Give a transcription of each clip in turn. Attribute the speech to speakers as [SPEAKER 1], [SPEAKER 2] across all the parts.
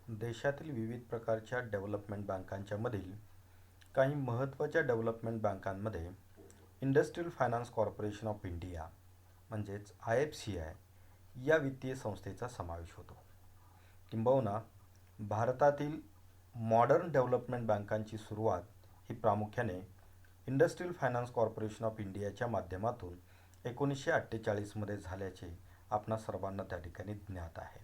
[SPEAKER 1] देशातील विविध प्रकारच्या डेव्हलपमेंट बँकांच्या मधील काही महत्त्वाच्या डेव्हलपमेंट बँकांमध्ये industrial finance corporation of India म्हणजेच IFCI या वित्तीय संस्थेचा समावेश होतो. किंबहुना भारतातील मॉडर्न डेव्हलपमेंट बँकांची सुरुवात ही प्रामुख्याने इंडस्ट्रियल फायनान्स कॉर्पोरेशन ऑफ इंडियाच्या माध्यमातून 1948मध्ये झाल्याचे आपणा सर्वांना त्या ठिकाणी ज्ञात आहे.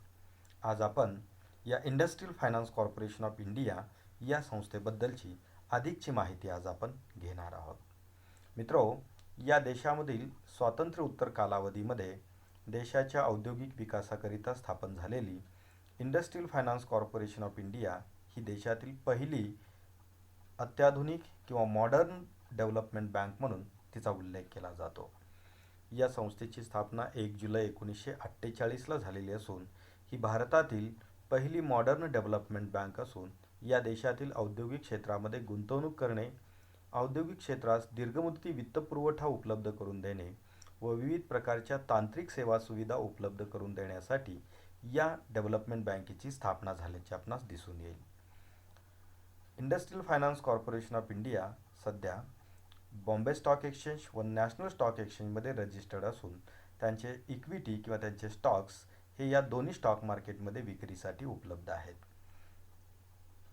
[SPEAKER 1] आज आपण या industrial finance corporation of India या संस्थेबद्दलची अधिकची माहिती आज आपण घेणार आहोत. मित्रो, या देशामधील स्वातंत्र्य उत्तर कालावधीमध्ये देशाच्या औद्योगिक विकासाकरिता स्थापन झालेली industrial finance corporation of India ही देशातील पहिली अत्याधुनिक किंवा मॉडर्न डेव्हलपमेंट बँक म्हणून तिचा उल्लेख केला जातो. या संस्थेची स्थापना 1 जुलै 1948ला झालेली असून ही भारतातील पहिली मॉडर्न डेव्हलपमेंट बँक असून या देशातील औद्योगिक क्षेत्रामध्ये गुंतवणूक करणे, औद्योगिक क्षेत्रास दीर्घमुदती वित्तपुरवठा उपलब्ध करून देणे व विविध प्रकारच्या तांत्रिक सेवा सुविधा उपलब्ध करून देण्यासाठी या डेव्हलपमेंट बँकेची स्थापना झाल्याचे आपणास दिसून येईल. Industrial finance corporation of India सध्या बॉम्बे स्टॉक एक्सचेंज व नॅशनल स्टॉक एक्सचेंजमध्ये रजिस्टर्ड असून त्यांचे इक्विटी किंवा त्यांचे स्टॉक्स हे या दोन्ही स्टॉक मार्केटमध्ये विक्रीसाठी उपलब्ध आहेत.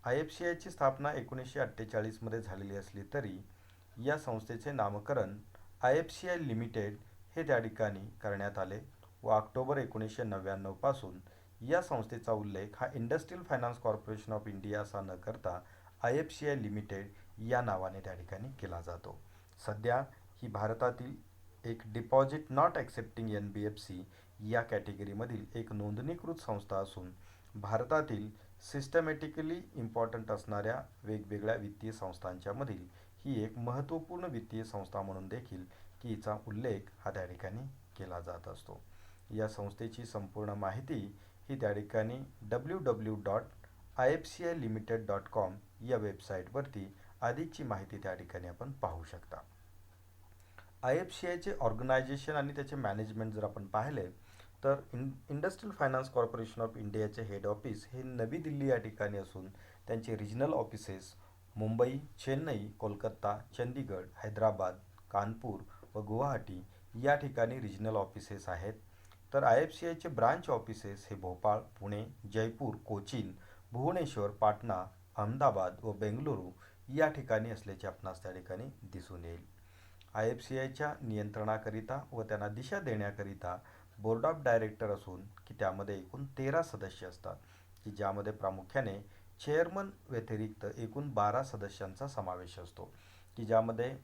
[SPEAKER 1] IFCIची स्थापना 1948मध्ये झालेली असली तरी या संस्थेचे नामकरण IFCI लिमिटेड हे त्या ठिकाणी करण्यात आले व ऑक्टोबर 1999 पासून या संस्थेचा उल्लेख हा industrial finance corporation of India असा न करता IFCI लिमिटेड या नावाने त्या ठिकाणी केला जातो. सध्या ही भारतातील एक डिपॉझिट नॉट ॲक्सेप्टिंग NBFC या कॅटेगरीमधील एक नोंदणीकृत संस्था असून भारतातील सिस्टमॅटिकली इम्पॉर्टंट असणाऱ्या वेगवेगळ्या वित्तीय संस्थांच्या मधील ही एक महत्त्वपूर्ण वित्तीय संस्था म्हणून देखील की हिचा उल्लेख हा त्या ठिकाणी केला जात असतो. या संस्थेची संपूर्ण माहिती ही त्या ठिकाणी www.ifcilimited.com या वेबसाईटवरती अधिकची माहिती त्या ठिकाणी आपण पाहू शकता. IFCIचे ऑर्गनायझेशन आणि त्याचे मॅनेजमेंट जर आपण पाहिले तर इंडस्ट्रियल फायनान्स कॉर्पोरेशन ऑफ इंडियाचे हेड ऑफिस हे नवी दिल्ली या ठिकाणी असून त्यांचे रिजनल ऑफिसेस मुंबई, चेन्नई, कोलकाता, चंदीगड, हैदराबाद, कानपूर व गुवाहाटी या ठिकाणी रिजनल ऑफिसेस आहेत. तर IFCIचे ब्रांच ऑफिसेस हे भोपाळ, पुणे, जयपूर, कोचीन, भुवनेश्वर, पाटणा, अहमदाबाद व बेंगलुरू या ठिकाणी असल्याचे आपणास त्या ठिकाणी दिसून येईल. IFCIच्या नियंत्रणाकरिता व त्यांना दिशा देण्याकरिता बोर्ड ऑफ डायरेक्टर असून की त्यामध्ये एकूण 13 सदस्य असतात की ज्यामध्ये प्रामुख्याने चेअरमन व्यतिरिक्त एकूण 12 सदस्यांचा समावेश असतो की ज्यामध्ये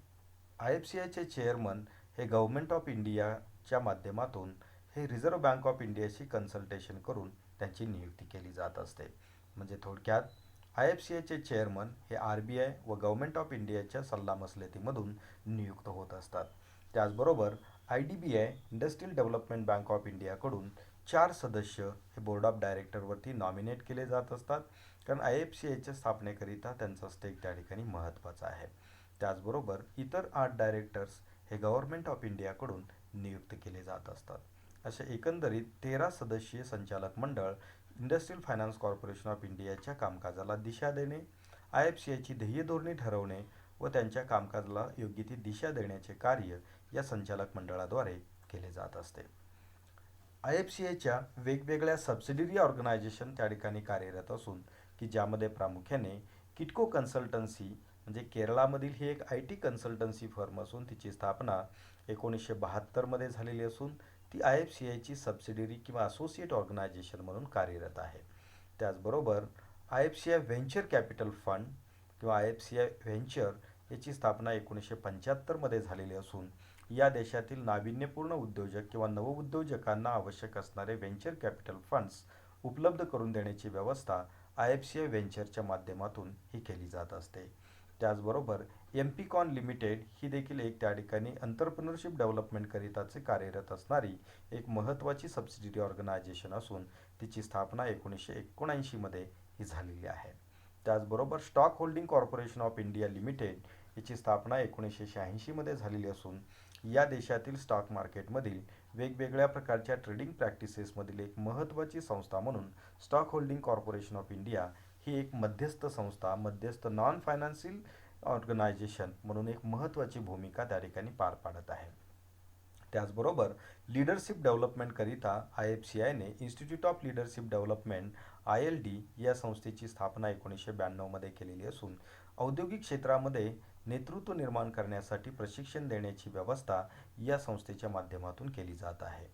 [SPEAKER 1] IFCIचे चेअरमन हे गव्हर्नमेंट ऑफ इंडियाच्या माध्यमातून हे रिझर्व्ह बँक ऑफ इंडियाशी कन्सल्टेशन करून त्यांची नियुक्ती केली जात असते. म्हणजे थोडक्यात IFCIचे चेअरमन हे RBI व गव्हर्नमेंट ऑफ इंडियाच्या सल्लामसलतीमधून नियुक्त होत असतात. त्याचबरोबर IDBI industrial development bank of इंडियाकडून 4 सदस्य हे बोर्ड ऑफ डायरेक्टरवरती नॉमिनेट केले जात असतात कारण IFCIच्या स्थापनेकरिता त्यांचा स्टेक त्या ठिकाणी महत्त्वाचा आहे. त्याचबरोबर इतर 8 डायरेक्टर्स हे गव्हर्नमेंट ऑफ इंडियाकडून नियुक्त केले जात असतात. असे एकंदरीत 13 सदस्यीय संचालक मंडळ इंडस्ट्रियल फायनान्स कॉर्पोरेशन ऑफ इंडियाच्या कामकाजाला दिशा देणे, IFCIची ध्येय धोरणे ठरवणे व त्यांच्या कामकाजाला योग्य ती दिशा देण्याचे कार्य या संचालक मंडळाद्वारे केले जात असते. IFCIच्या वेगवेगळ्या सबसिडियरी ऑर्गनायझेशन त्या ठिकाणी कार्यरत असून की ज्यामध्ये प्रामुख्याने किटको कन्सल्टन्सी म्हणजे केरळामधील ही एक IT कन्सल्टन्सी फर्म असून तिची स्थापना 1972मध्ये झालेली असून ती IFCIची सबसिडियरी किंवा असोसिएट ऑर्गनायझेशन म्हणून कार्यरत आहे. त्याचबरोबर IFCI व्हेंचर कॅपिटल फंड किंवा IFCI व्हेंचर याची स्थापना 1975मध्ये झालेली असून या देशातील नाविन्यपूर्ण उद्योजक किंवा नवउद्योजकांना आवश्यक असणारे व्हेंचर कॅपिटल फंड्स उपलब्ध करून देण्याची व्यवस्था IFCI व्हेंचरच्या माध्यमातून ही केली जात असते. त्याचबरोबर एमपीकॉन लिमिटेड ही देखील एक त्या ठिकाणी एंटरप्रेन्योरशिप डेव्हलपमेंटकरिताचे कार्यरत असणारी एक महत्त्वाची सबसिडियरी ऑर्गनायझेशन असून तिची स्थापना 1979मध्ये ही झालेली आहे. त्याचबरोबर stock holding corporation of India limited याची स्थापना 1986मध्ये झालेली असून या देशातील स्टॉक मार्केटमधील वेगवेगळ्या प्रकारच्या ट्रेडिंग प्रॅक्टिसेसमधील एक महत्त्वाची संस्था म्हणून stock holding corporation of India ही एक मध्यस्थ संस्था, मध्यस्थ नॉन फायनान्शियल ऑर्गनायझेशन म्हणून एक महत्त्वाची भूमिका त्या ठिकाणी पार पाडत आहे. त्याचबरोबर लीडरशिप डेव्हलपमेंटकरिता IFCIने institute of leadership development ILD या संस्थेची स्थापना 1992मध्ये केलेली असून औद्योगिक क्षेत्रामध्ये नेतृत्व निर्माण करण्यासाठी प्रशिक्षण देण्याची व्यवस्था या संस्थेच्या माध्यमातून केली जात आहे.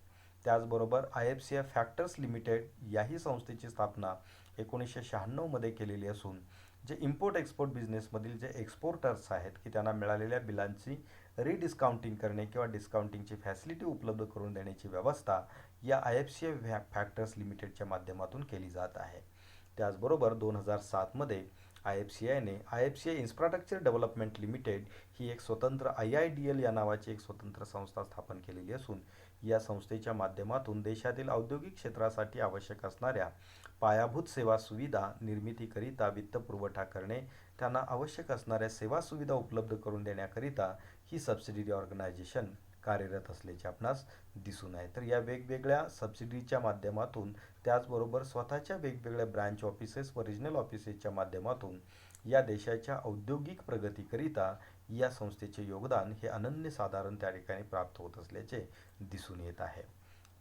[SPEAKER 1] त्याचबरोबर IFCI फॅक्टर्स लिमिटेड याही संस्थेची स्थापना 1996मध्ये केलेली असून जे इम्पोर्ट एक्सपोर्ट बिझनेसमधील जे एक्सपोर्टर्स आहेत की त्यांना मिळालेल्या बिलांची रिडिस्काउंटिंग करणे किंवा डिस्काउंटिंगची फॅसिलिटी उपलब्ध करून देण्याची व्यवस्था या IFCI फॅक्टर्स लिमिटेडच्या माध्यमातून केली जात आहे. त्याचबरोबर 2007मध्ये IFCIने IFCI इन्फ्रास्ट्रक्चर डेव्हलपमेंट लिमिटेड ही एक स्वतंत्र IIDL या नावाची एक स्वतंत्र संस्था स्थापन केलेली असून या संस्थेच्या माध्यमातून देशातील औद्योगिक क्षेत्रासाठी आवश्यक असणाऱ्या पायाभूत सेवा सुविधा निर्मितीकरिता वित्तपुरवठा करणे, त्यांना आवश्यक असणाऱ्या सेवा सुविधा उपलब्ध करून देण्याकरिता ही सबसिडियरी ऑर्गनायझेशन कार्यरत असल्याचे आपणास दिसून आहे. तर या वेगवेगळ्या सबसिडीच्या माध्यमातून त्याचबरोबर स्वतःच्या वेगवेगळ्या ब्रँच ऑफिसेस व रिजनल ऑफिसेसच्या माध्यमातून या देशाच्या औद्योगिक प्रगतीकरिता या संस्थेचे योगदान हे अनन्यसाधारण त्या ठिकाणी प्राप्त होत असल्याचे दिसून येत आहे.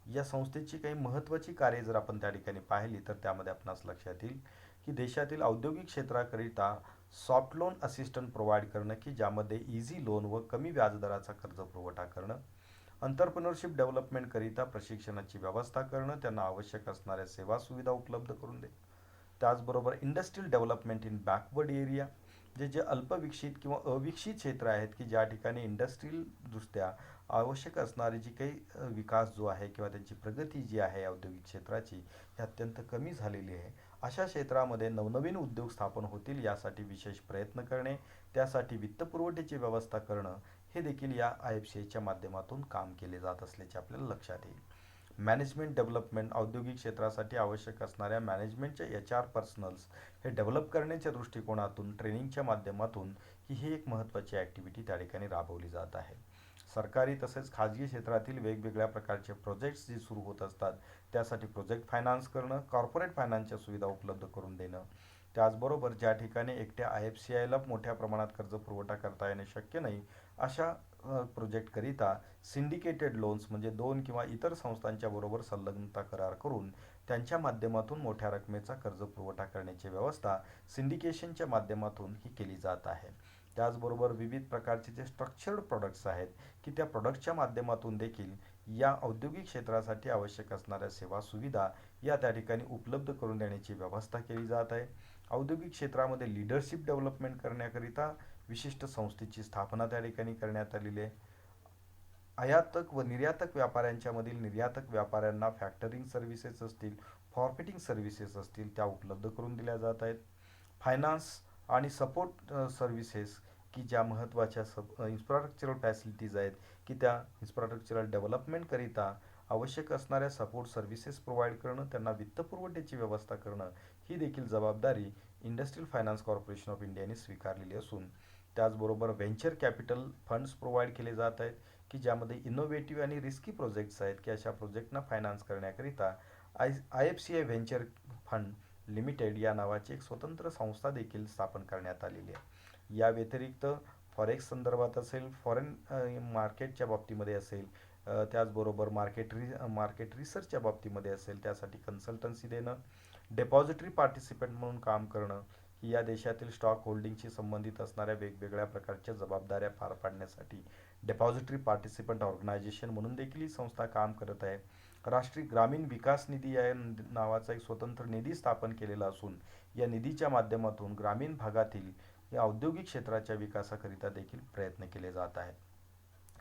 [SPEAKER 1] या संस्थेची काही महत्त्वाची कार्ये जर आपण त्या ठिकाणी पाहिली तर त्यामध्ये आपणास लक्षात येईल की देशातील औद्योगिक क्षेत्राकरिता सॉफ्ट लोन असिस्टंट प्रोव्हाइड करणं की ज्यामध्ये इझी लोन व कमी व्याजदराचा कर्ज पुरवठा करणं, एंटरप्रेन्योरशिप डेव्हलपमेंटकरिता प्रशिक्षणाची व्यवस्था करणं, त्यांना आवश्यक असणाऱ्या सेवा सुविधा उपलब्ध करून देणं. त्याचबरोबर industrial development in backward area जे अल्पविकसित किंवा अविकसित क्षेत्र आहेत की ज्या ठिकाणी इंडस्ट्रियल दृष्ट्या आवश्यक असणारी जी काही विकास जो आहे किंवा त्यांची प्रगती जी आहे औद्योगिक क्षेत्राची ही अत्यंत कमी झालेली आहे. अशा क्षेत्रामध्ये नवनवीन उद्योग स्थापन होतील यासाठी विशेष प्रयत्न करणे, त्यासाठी वित्तपुरवठ्याची व्यवस्था करणं हे देखील या IFCIच्या माध्यमातून काम केले जात असल्याचे आपल्याला लक्षात येईल. मॅनेजमेंट डेव्हलपमेंट औद्योगिक क्षेत्रासाठी आवश्यक असणाऱ्या मॅनेजमेंटच्या HR पर्सनल्स हे डेव्हलप करण्याच्या दृष्टिकोनातून ट्रेनिंगच्या माध्यमातून ही एक महत्त्वाची ॲक्टिव्हिटी त्या ठिकाणी राबवली जात आहे. सरकारी तसेच खाजगी क्षेत्रातील वेगवेगळ्या प्रकारचे प्रोजेक्ट्स जे सुरू होत असतात त्यासाठी प्रोजेक्ट फायनान्स करणं, कॉर्पोरेट फायनान्सच्या सुविधा उपलब्ध करून देणं, त्याचबरोबर ज्या ठिकाणी एकट्या IFCIला मोठ्या प्रमाणात कर्ज पुरवठा करता येणे शक्य नाही अशा प्रोजेक्टकरिता सिंडिकेटेड लोन्स म्हणजे 2 किंवा इतर संस्थांच्या बरोबर संलग्नता करार करून त्यांच्या माध्यमातून मोठ्या रकमेचा कर्ज पुरवठा करण्याची व्यवस्था सिंडिकेशनच्या माध्यमातून ही केली जात आहे. त्याचबरोबर विविध प्रकारचे जे स्ट्रक्चर्ड प्रोडक्ट्स आहेत की त्या प्रोडक्टच्या माध्यमातून देखील या औद्योगिक क्षेत्रासाठी आवश्यक असणाऱ्या सेवा सुविधा या त्या ठिकाणी उपलब्ध करून देण्याची व्यवस्था केली जात आहे. औद्योगिक क्षेत्रामध्ये लीडरशिप डेव्हलपमेंट करण्याकरिता विशिष्ट संस्थेची स्थापना त्या ठिकाणी करण्यात आलेली आहे. आयातक व निर्यातक व्यापाऱ्यांच्या मधील निर्यातक व्यापाऱ्यांना फॅक्टरिंग सर्व्हिसेस असतील, फॉरफिटिंग सर्व्हिसेस असतील त्या उपलब्ध करून दिल्या जात आहेत. फायनान्स आणि सपोर्ट सर्व्हिसेस की ज्या महत्त्वाच्या इन्फ्रास्ट्रक्चरल फॅसिलिटीज आहेत की त्या इन्फ्रास्ट्रक्चरल डेव्हलपमेंटकरिता आवश्यक असणाऱ्या सपोर्ट सर्व्हिसेस प्रोव्हाइड करणं, त्यांना वित्तपुरवठ्याची व्यवस्था करणं ही देखील जबाबदारी इंडस्ट्रियल फायनान्स कॉर्पोरेशन ऑफ इंडियाने स्वीकारलेली असून त्याचबरोबर व्हेंचर कॅपिटल फंड्स प्रोव्हाइड केले जात आहेत की ज्यामध्ये इनोव्हेटिव्ह आणि रिस्की प्रोजेक्ट्स आहेत की अशा प्रोजेक्टना फायनान्स करण्याकरिता IFCI व्हेंचर फंड लिमिटेड या नावाची एक स्वतंत्र संस्था देखील स्थापन करण्यात आलेली आहे. या व्यतिरिक्त फॉरेक्स संदर्भात असेल, फॉरेन मार्केटच्या बाबतीमध्ये असेल, त्याचबरोबर मार्केट रिसर्चच्या बाबतीमध्ये असेल त्यासाठी कन्सल्टन्सी देणं, डेपॉझिटरी पार्टिसिपंट म्हणून काम करणं ही या देशातील स्टॉक होल्डिंगशी संबंधित असणाऱ्या वेगवेगळ्या प्रकारच्या जबाबदाऱ्या पार पाडण्यासाठी डेपॉझिटरी पार्टिसिपंट ऑर्गनायझेशन म्हणून देखील ही संस्था काम करत आहे. राष्ट्रीय ग्रामीण विकास निधी या नावाचा एक स्वतंत्र निधी स्थापन केलेला असून या निधीच्या माध्यमातून ग्रामीण भागातील या औद्योगिक क्षेत्राच्या विकासाकरिता देखील प्रयत्न केले जात आहेत.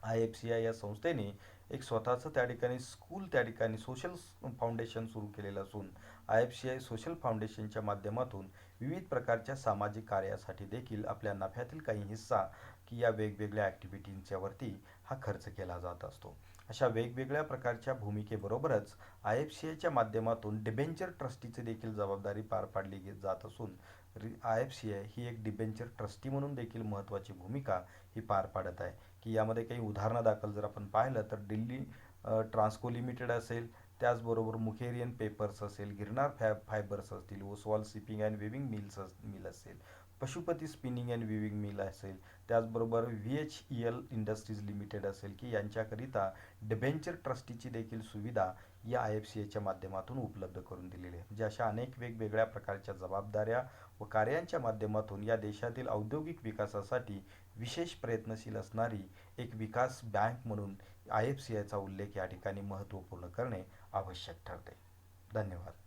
[SPEAKER 1] IFCI या संस्थेने एक स्वतःचं त्या ठिकाणी स्कूल त्या ठिकाणी सोशल फाउंडेशन सुरू केलेलं असून IFCI सोशल फाउंडेशनच्या माध्यमातून विविध प्रकारच्या सामाजिक कार्यासाठी देखील आपल्या नफ्यातील काही हिस्सा की या वेगवेगळ्या ॲक्टिव्हिटींच्या वरती हा खर्च केला जात असतो. अशा वेगवेगळ्या प्रकारच्या भूमिकेबरोबरच IFCIच्या माध्यमातून डिबेंचर ट्रस्टीची देखील जबाबदारी पार पाडली जात असून IFCI ही एक डिबेंचर ट्रस्टी म्हणून देखील महत्त्वाची भूमिका ही पार पाडत आहे की की यामध्ये काही उदाहरणादाखल जर आपण पाहिलं तर दिल्ली ट्रान्सको लिमिटेड असेल, त्याचबरोबर मुखेरियन पेपर्स असेल, गिरनार फायबर्स असतील, Oswal shipping and weaving mill असेल, Pashupati spinning and weaving mill असेल, त्याचबरोबर VHEL इंडस्ट्रीज लिमिटेड असेल, की यांच्याकरिता डिबेंचर ट्रस्टीची देखील सुविधा या IFCIच्या माध्यमातून उपलब्ध करून दिलेली आहे. म्हणजे अशा अनेक वेगवेगळ्या प्रकारच्या जबाबदाऱ्या व कार्यांच्या माध्यमातून या देशातील औद्योगिक विकासासाठी विशेष प्रयत्नशील असणारी एक विकास बँक म्हणून IFCIचा उल्लेख या ठिकाणी महत्त्वपूर्ण करणे आवश्यक ठरते. धन्यवाद.